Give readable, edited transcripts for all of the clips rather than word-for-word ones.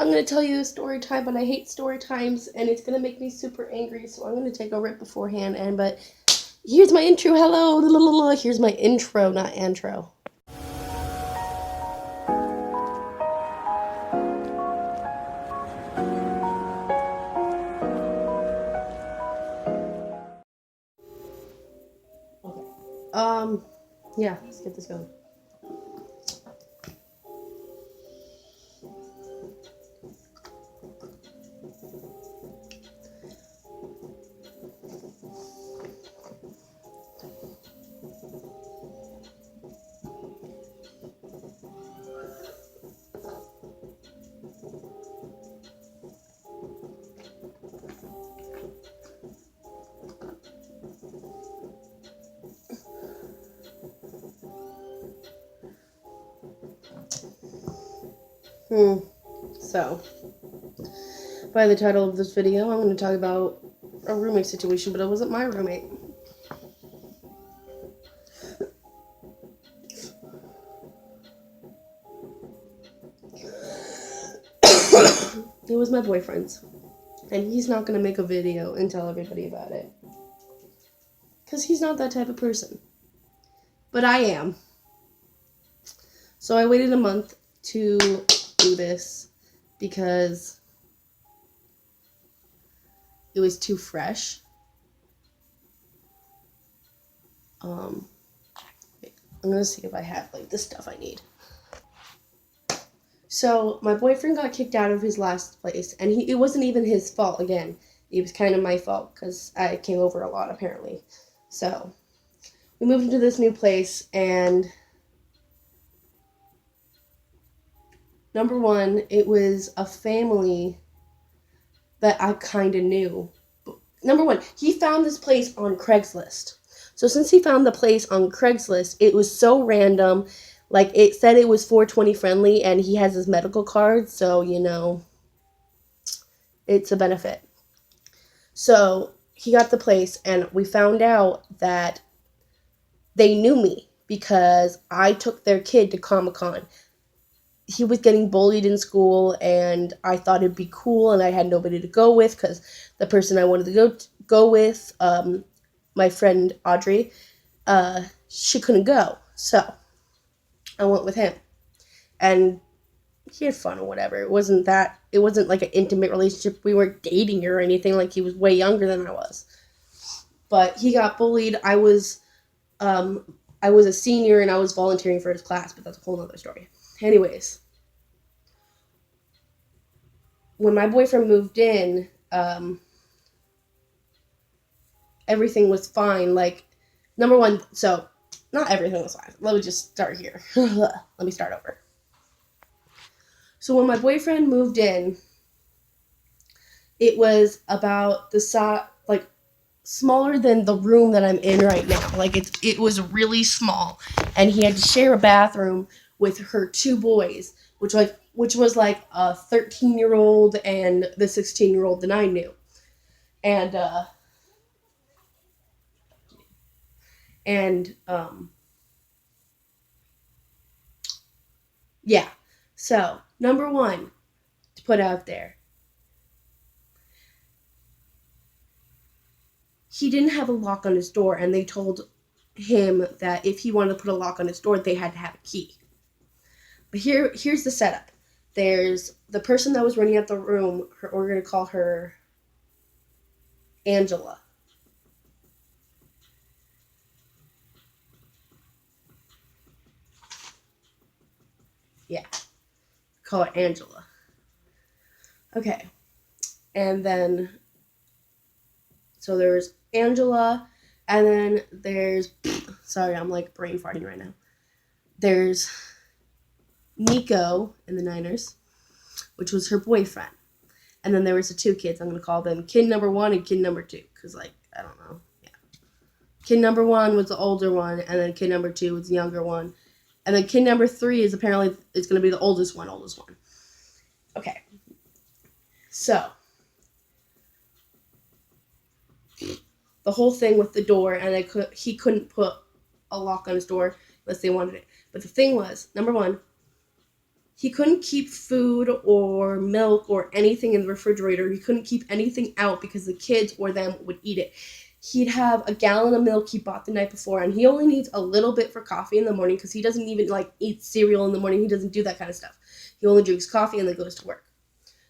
I'm going to tell you a story time, but I hate story times, and it's going to make me super angry, so I'm going to take a rip beforehand. But here's my intro. Hello. Here's my intro, not antro. Okay. Yeah, let's get this going. So, by the title of this video, I'm going to talk about a roommate situation, but it wasn't my roommate. It was my boyfriend's. And he's not going to make a video and tell everybody about it. Because he's not that type of person. But I am. So I waited a month to do this because it was too fresh. I'm gonna see if I have like the stuff I need. So my boyfriend got kicked out of his last place, and it wasn't even his fault. Again, it was kind of my fault because I came over a lot apparently. So we moved into this new place, and number one, it was a family that I kind of knew. Number one, he found this place on Craigslist. So since he found the place on Craigslist, it was so random. Like, it said it was 420 friendly, and he has his medical card, so, it's a benefit. So he got the place, and we found out that they knew me because I took their kid to Comic-Con. He was getting bullied in school, and I thought it'd be cool, and I had nobody to go with because the person I wanted to go with, my friend Audrey, she couldn't go. So I went with him, and he had fun or whatever. It wasn't like an intimate relationship. We weren't dating or anything. Like, he was way younger than I was. But he got bullied. I was a senior, and I was volunteering for his class, but that's a whole other story. Anyways, when my boyfriend moved in, everything was fine. Like, number one, so not everything was fine. Let me just start here. Let me start over. So when my boyfriend moved in, it was about the size, like, smaller than the room that I'm in right now. Like, it was really small, and he had to share a bathroom with her two boys, which was like a 13-year-old and the 16-year-old that I knew. And yeah. So, number one to put out there, he didn't have a lock on his door, and they told him that if he wanted to put a lock on his door, they had to have a key. But here's the setup. There's the person that was running out the room. We're going to call her Angela. Yeah. Call her Angela. Okay. And then, so there's Angela, and then there's, sorry, I'm like brain farting right now. There's Nico in the Niners, which was her boyfriend. And then there was the two kids. I'm going to call them kid number one and kid number two, because, like, I don't know. Yeah. Kid number one was the older one, and then kid number two was the younger one. And then kid number three is apparently, it's going to be the oldest one. Okay. So, the whole thing with the door, and he couldn't put a lock on his door unless they wanted it. But the thing was, number one, He couldn't keep food or milk or anything in the refrigerator. He couldn't keep anything out because the kids or them would eat it. He'd have a gallon of milk he bought the night before, and he only needs a little bit for coffee in the morning because he doesn't even like eat cereal in the morning. He doesn't do that kind of stuff. He only drinks coffee and then goes to work.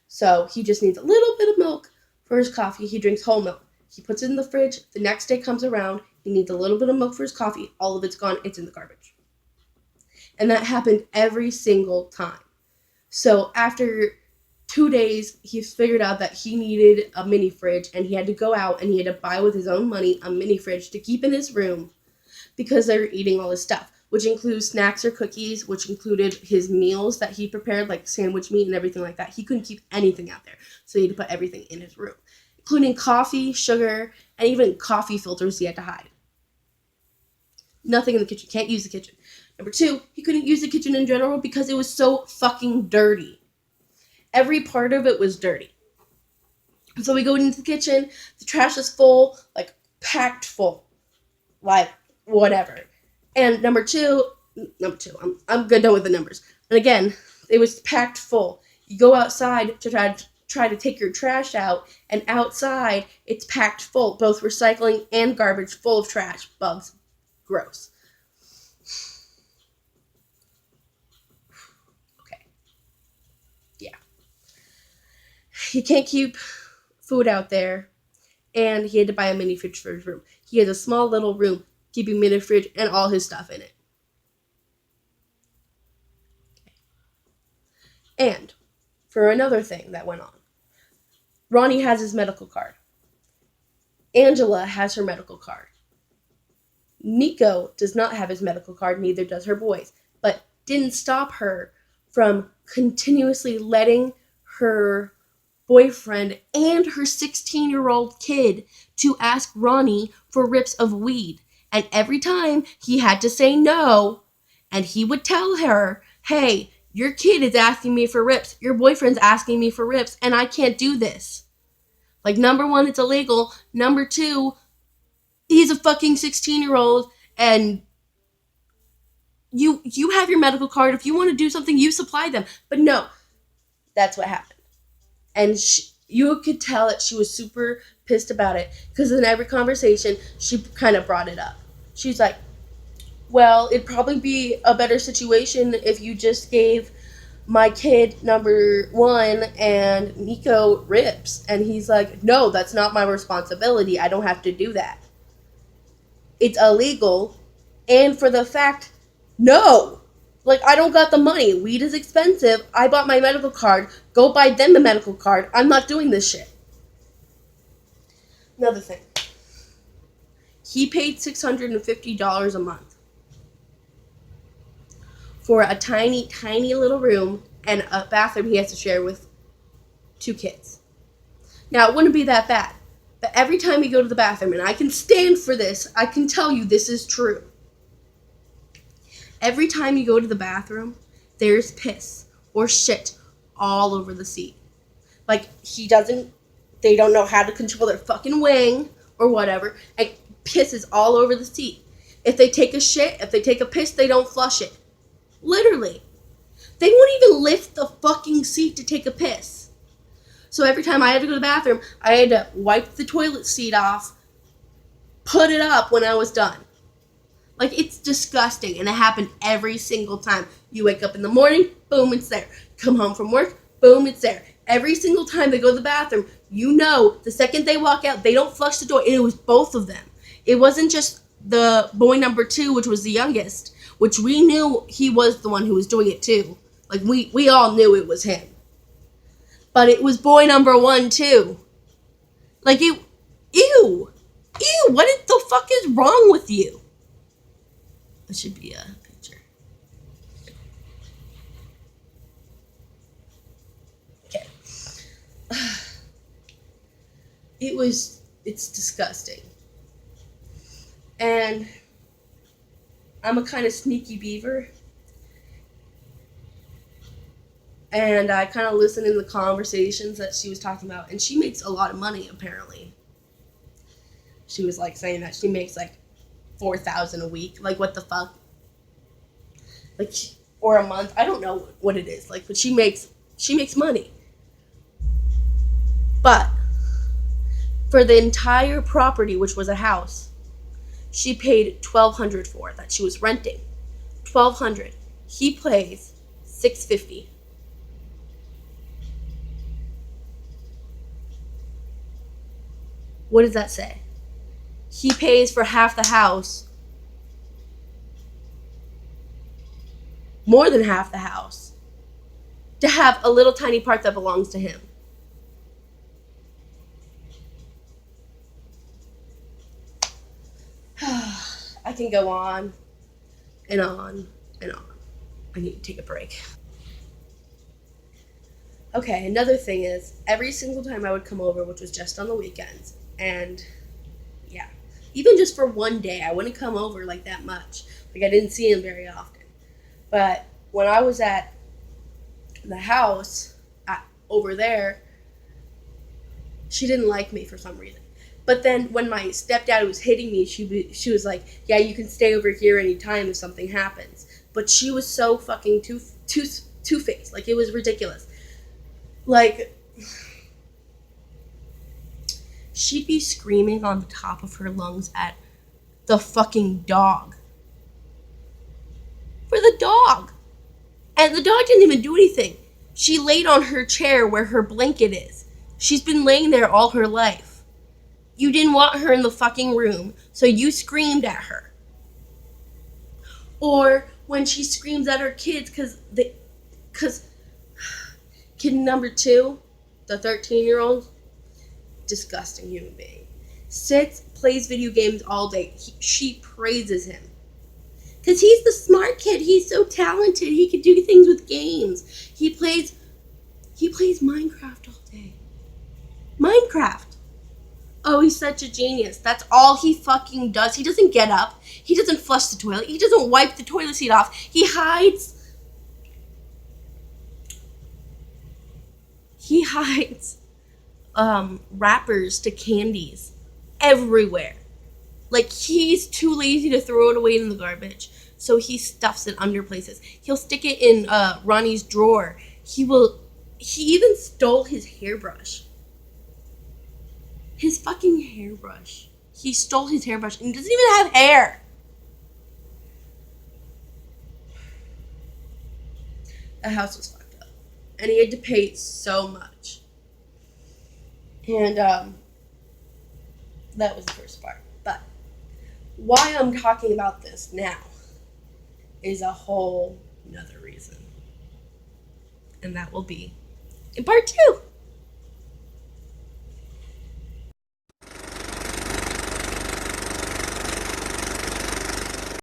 So he just needs a little bit of milk for his coffee. He drinks whole milk. He puts it in the fridge. The next day comes around. He needs a little bit of milk for his coffee. All of it's gone. It's in the garbage. And that happened every single time. So after 2 days, he figured out that he needed a mini fridge, and he had to go out and he had to buy with his own money a mini fridge to keep in his room because they were eating all his stuff, which includes snacks or cookies, which included his meals that he prepared, like sandwich meat and everything like that. He couldn't keep anything out there, so he had to put everything in his room, including coffee, sugar, and even coffee filters he had to hide. Nothing in the kitchen. Can't use the kitchen. Number 2, he couldn't use the kitchen in general because it was so fucking dirty. Every part of it was dirty. So we go into the kitchen, the trash is full, like packed full, like whatever. And number two, I'm good done with the numbers. And again, it was packed full. You go outside to try to take your trash out, and outside it's packed full, both recycling and garbage, full of trash, bugs, gross. Okay. Yeah. He can't keep food out there, and he had to buy a mini fridge for his room. He has a small little room, keeping mini fridge and all his stuff in it. And for another thing that went on, Ronnie has his medical card. Angela has her medical card. Nico does not have his medical card, neither does her boys, but didn't stop her from continuously letting her boyfriend and her 16-year-old kid to ask Ronnie for rips of weed. And every time he had to say no, and he would tell her, hey, your kid is asking me for rips, your boyfriend's asking me for rips, and I can't do this. Like, number 1, it's illegal. Number 2, he's a fucking 16-year-old, and you have your medical card. If you want to do something, you supply them. But no, that's what happened. And you could tell that she was super pissed about it, because in every conversation, she kind of brought it up. She's like, well, it'd probably be a better situation if you just gave my kid number 1 and Nico rips. And he's like, no, that's not my responsibility. I don't have to do that. It's illegal. And for the fact, no. Like, I don't got the money. Weed is expensive. I bought my medical card. Go buy them a medical card. I'm not doing this shit. Another thing. He paid $650 a month for a tiny, tiny little room and a bathroom he has to share with 2 kids. Now, it wouldn't be that bad. But every time you go to the bathroom, and I can stand for this, I can tell you this is true. Every time you go to the bathroom, there's piss or shit all over the seat. Like, they don't know how to control their fucking wing or whatever, and piss is all over the seat. If they take a shit, if they take a piss, they don't flush it. Literally. They won't even lift the fucking seat to take a piss. So every time I had to go to the bathroom, I had to wipe the toilet seat off, put it up when I was done. Like, it's disgusting, and it happened every single time. You wake up in the morning, boom, it's there. Come home from work, boom, it's there. Every single time they go to the bathroom, you know, the second they walk out, they don't flush the door. And it was both of them. It wasn't just the boy number 2, which was the youngest, which we knew he was the one who was doing it too. Like, we all knew it was him. But it was boy number 1 too. Like, ew, what the fuck is wrong with you? It should be a picture. Okay. It's disgusting. And I'm a kind of sneaky beaver. And I kind of listened in the conversations that she was talking about. And she makes a lot of money, apparently. She was, like, saying that she makes, like, $4,000 a week. Like, what the fuck? Like, or a month. I don't know what it is. Like, but she makes money. But for the entire property, which was a house, she paid $1,200 for that she was renting. $1,200. He pays $650. What does that say? He pays for half the house, more than half the house, to have a little tiny part that belongs to him. I can go on and on and on. I need to take a break. Okay, another thing is every single time I would come over, which was just on the weekends, and yeah, even just for one day, I wouldn't come over like that much. Like I didn't see him very often. But when I was at the house over there, she didn't like me for some reason. But then when my stepdad was hitting me, she was like, "Yeah, you can stay over here anytime if something happens." But she was so fucking two faced, like it was ridiculous. Like she'd be screaming on the top of her lungs at the fucking dog. For the dog. And the dog didn't even do anything. She laid on her chair where her blanket is. She's been laying there all her life. You didn't want her in the fucking room, so you screamed at her. Or when she screams at her kids because kid number 2, the 13-year-old, disgusting human being, sits, plays video games all day. She praises him. Because he's the smart kid. He's so talented. He can do things with games. He plays Minecraft all day. Minecraft. Oh, he's such a genius. That's all he fucking does. He doesn't get up. He doesn't flush the toilet. He doesn't wipe the toilet seat off. He hides wrappers to candies everywhere. Like, he's too lazy to throw it away in the garbage, so he stuffs it under places. He'll stick it in Ronnie's drawer. He even stole his hairbrush. His fucking hairbrush. He stole his hairbrush and he doesn't even have hair. The house was fucked up. And he had to pay so much. And that was the first part. But why I'm talking about this now is a whole nother reason. And that will be in part 2.